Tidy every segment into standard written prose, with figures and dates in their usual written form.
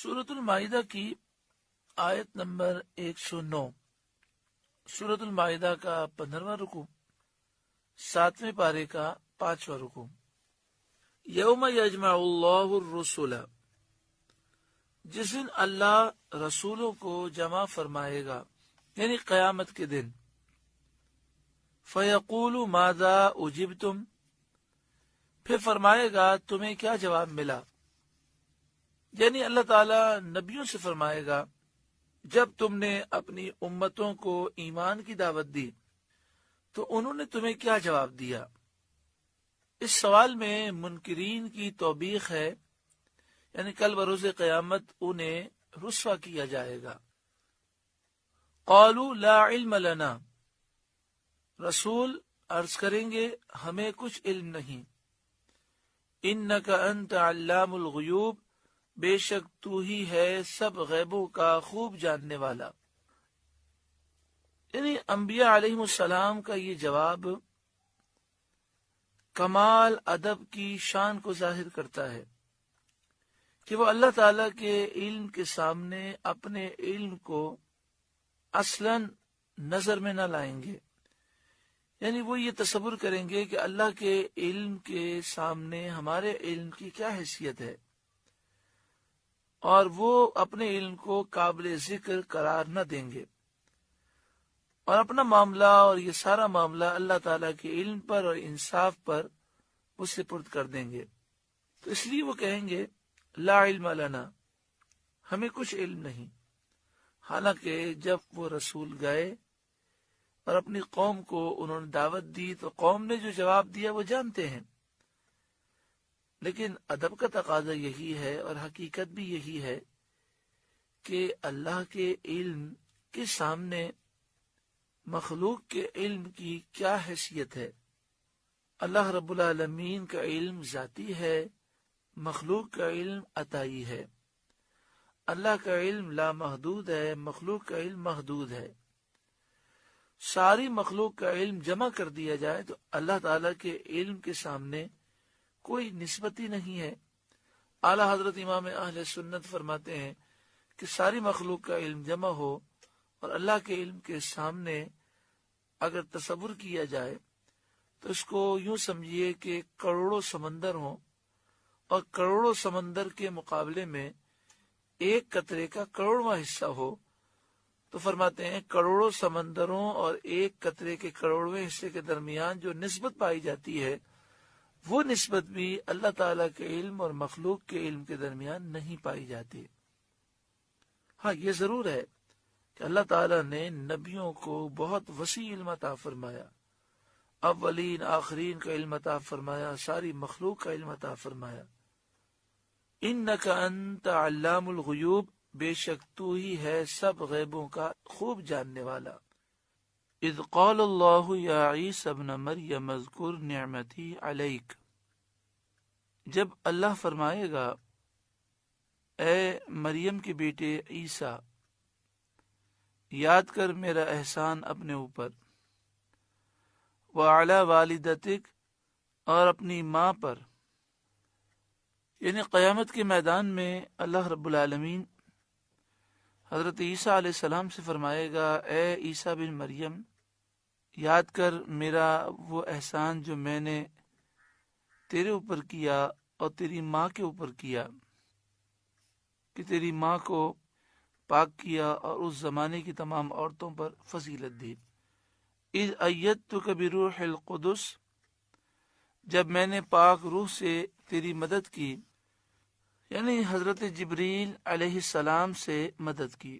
سورۃ المائدہ کی آیت نمبر 109۔ سورۃ المائدہ کا 15واں رکوع، 7ویں پارے کا 5واں رکوع۔ یوم یجمع اللہ الرسل، جس دن اللہ رسولوں کو جمع فرمائے گا، یعنی قیامت کے دن۔ فیقول ماذا اجبتم، پھر فرمائے گا تمہیں کیا جواب ملا، یعنی اللہ تعالی نبیوں سے فرمائے گا جب تم نے اپنی امتوں کو ایمان کی دعوت دی تو انہوں نے تمہیں کیا جواب دیا۔ اس سوال میں منکرین کی توبیخ ہے، یعنی کل بروز قیامت انہیں رسوا کیا جائے گا۔ قالوا لا علم لنا، رسول عرض کریں گے ہمیں کچھ علم نہیں۔ انک انت علام الغیوب، بے شک تو ہی ہے سب غیبوں کا خوب جاننے والا۔ یعنی انبیاء علیہ السلام کا یہ جواب کمال ادب کی شان کو ظاہر کرتا ہے کہ وہ اللہ تعالی کے علم کے سامنے اپنے علم کو اصلاً نظر میں نہ لائیں گے، یعنی وہ یہ تصور کریں گے کہ اللہ کے علم کے سامنے ہمارے علم کی کیا حیثیت ہے، اور وہ اپنے علم کو قابل ذکر قرار نہ دیں گے، اور اپنا معاملہ اور یہ سارا معاملہ اللہ تعالیٰ کے علم پر اور انصاف پر وہ سپرد کر دیں گے۔ تو اس لیے وہ کہیں گے لا علم لنا، ہمیں کچھ علم نہیں۔ حالانکہ جب وہ رسول گئے اور اپنی قوم کو انہوں نے دعوت دی تو قوم نے جو جواب دیا وہ جانتے ہیں، لیکن ادب کا تقاضا یہی ہے اور حقیقت بھی یہی ہے کہ اللہ کے علم کے سامنے مخلوق کے علم کی کیا حیثیت ہے۔ اللہ رب العالمین کا علم ذاتی ہے، مخلوق کا علم عطائی ہے۔ اللہ کا علم لامحدود ہے، مخلوق کا علم محدود ہے۔ ساری مخلوق کا علم جمع کر دیا جائے تو اللہ تعالیٰ کے علم کے سامنے کوئی نسبت ہی نہیں ہے۔ اعلیٰ حضرت امام اہل سنت فرماتے ہیں کہ ساری مخلوق کا علم جمع ہو اور اللہ کے علم کے سامنے اگر تصور کیا جائے تو اس کو یوں سمجھیے کہ کروڑوں سمندر ہوں اور کروڑوں سمندر کے مقابلے میں ایک قطرے کا کروڑواں حصہ ہو، تو فرماتے ہیں کروڑوں سمندروں اور ایک قطرے کے کروڑویں حصے کے درمیان جو نسبت پائی جاتی ہے وہ نسبت بھی اللہ تعالیٰ کے علم اور مخلوق کے علم کے درمیان نہیں پائی جاتی۔ ہاں یہ ضرور ہے کہ اللہ تعالیٰ نے نبیوں کو بہت وسیع علم عطا فرمایا، اولین آخرین کا علم عطا فرمایا، ساری مخلوق کا علم عطا فرمایا۔ انک انت علام الغیوب، بے شک تو ہی ہے سب غیبوں کا خوب جاننے والا۔ اذ قال اللہ یا عیسی ابن مریم اذکر نعمتی علیک، جب اللہ فرمائے گا اے مریم کے بیٹے عیسیٰ، یاد کر میرا احسان اپنے اوپر، وعلی والدتک، اور اپنی ماں پر، یعنی قیامت کے میدان میں اللہ رب العالمین حضرت عیسیٰ علیہ السلام سے فرمائے گا اے عیسیٰ بن مریم، یاد کر میرا وہ احسان جو میں نے تیرے اوپر کیا اور تیری ماں کے اوپر کیا، کہ تیری ماں کو پاک کیا اور اس زمانے کی تمام عورتوں پر فضیلت دی۔ اذ ایدتک بروح القدس، جب میں نے پاک روح سے تیری مدد کی، یعنی حضرت جبریل علیہ السلام سے مدد کی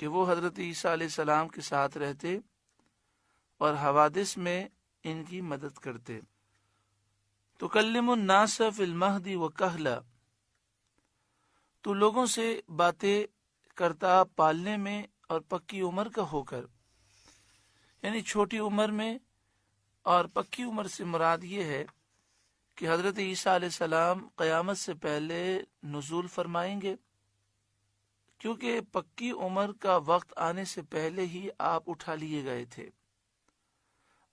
کہ وہ حضرت عیسیٰ علیہ السلام کے ساتھ رہتے اور حوادث میں ان کی مدد کرتے۔ تکلم الناس فی المہد وکہلا، تو لوگوں سے باتیں کرتا پالنے میں اور پکی عمر کا ہو کر، یعنی چھوٹی عمر میں، اور پکی عمر سے مراد یہ ہے کہ حضرت عیسیٰ علیہ السلام قیامت سے پہلے نزول فرمائیں گے، کیونکہ پکی عمر کا وقت آنے سے پہلے ہی آپ اٹھا لیے گئے تھے۔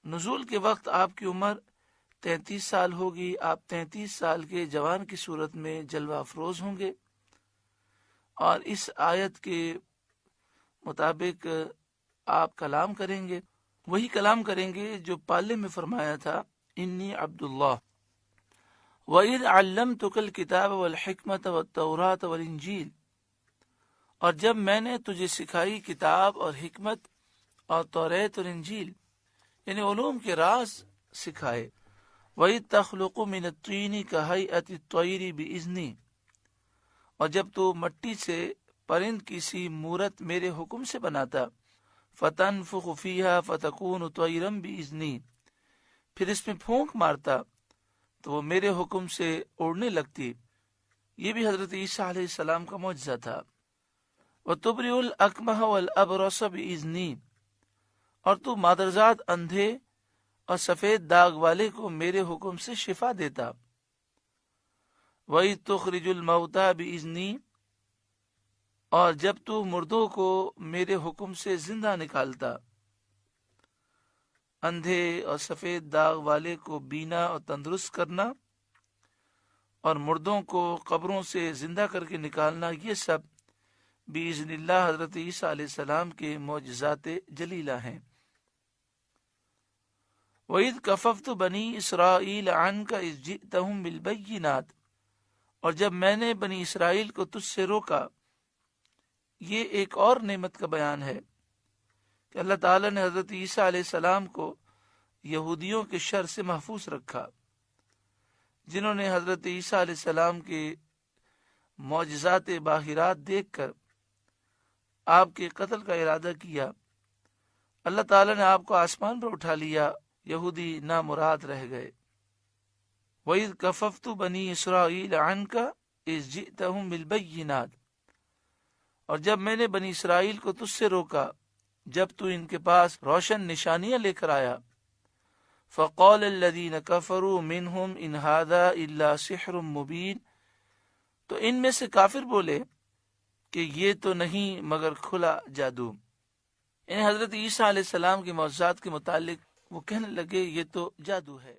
نزول کے وقت آپ کی عمر 33 سال ہوگی، آپ 33 سال کے جوان کی صورت میں جلوہ افروز ہوں گے، اور اس آیت کے مطابق آپ کلام کریں گے، وہی کلام کریں گے جو پالے میں فرمایا تھا، انی عبداللہ وَإِذْ عَلَّمْتُكَ الْكِتَابَ وَالْحِكْمَةَ وَالتَّوْرَاةَ وَالْإِنْجِيلَ، اور جب میں نے تجھے سکھائی کتاب اور حکمت اور توریت اور انجیل، یعنی علوم کے راز سکھائے۔ وَإِذْ تَخْلُقُ مِنَ الطِّينِ كَهَيْئَةِ الطَّيْرِ بِإِذْنِي، اور جب تو مٹی سے پرند کی سی مورت میرے حکم سے بناتا، فَتَنفُخُ فِيهَا فَتَكُونُ طَيْرًا بِإِذْنِي، پھر اس میں پھونک مارتا تو وہ میرے حکم سے اڑنے لگتی۔ یہ بھی حضرت عیسیٰ علیہ السلام کا معجزہ تھا۔ وَتُبْرِئُ الْأَكْمَحَ وَالْأَبْرَصَ بِإِذْنِي، اور تو مادرزاد اندھے اور سفید داغ والے کو میرے حکم سے شفا دیتا۔ وَإِذْ تُخْرِجُ الْمَوْتَى بِإِذْنِي، اور جب تو مردوں کو میرے حکم سے زندہ نکالتا۔ اندھے اور سفید داغ والے کو بینا اور تندرست کرنا اور مردوں کو قبروں سے زندہ کر کے نکالنا، یہ سب بِإِذْنِ اللہ حضرت عیسیٰ علیہ السلام کے معجزات جلیلہ ہیں۔ وَإِذْ كَفَفْتُ بَنِي إِسْرَائِيلَ عَنْكَ إِذْ جِئْتَهُمْ بِالْبَيِّنَاتِ، اور جب میں نے بنی اسرائیل کو تجھ سے روکا۔ یہ ایک اور نعمت کا بیان ہے کہ اللہ تعالیٰ نے حضرت عیسیٰ علیہ السلام کو یہودیوں کے شر سے محفوظ رکھا، جنہوں نے حضرت عیسیٰ علیہ السلام کے معجزات باہرات دیکھ کر آپ کے قتل کا ارادہ کیا۔ اللہ تعالیٰ نے آپ کو آسمان پر اٹھا لیا، یہودی نامراد رہ گئے۔ وَإِذْ كَفَفْتُ بَنِي إِسْرَائِيلَ عَنْكَ إِذْ جِئْتَهُمْ بِالْبَيِّنَاتِ، اور جب میں نے بنی اسرائیل کو تجھ سے روکا جب تو ان کے پاس روشن نشانیاں لے کر آیا۔ فَقَالَ الَّذِينَ كَفَرُوا مِنْهُمْ إِنْ هَذَا إِلَّا سِحْرٌ مُبِينٌ، تو ان میں سے کافر بولے کہ یہ تو نہیں مگر کھلا جادو۔ یعنی حضرت عیسیٰ علیہ السلام کے معجزات کے متعلق وہ کہنے لگے یہ تو جادو ہے۔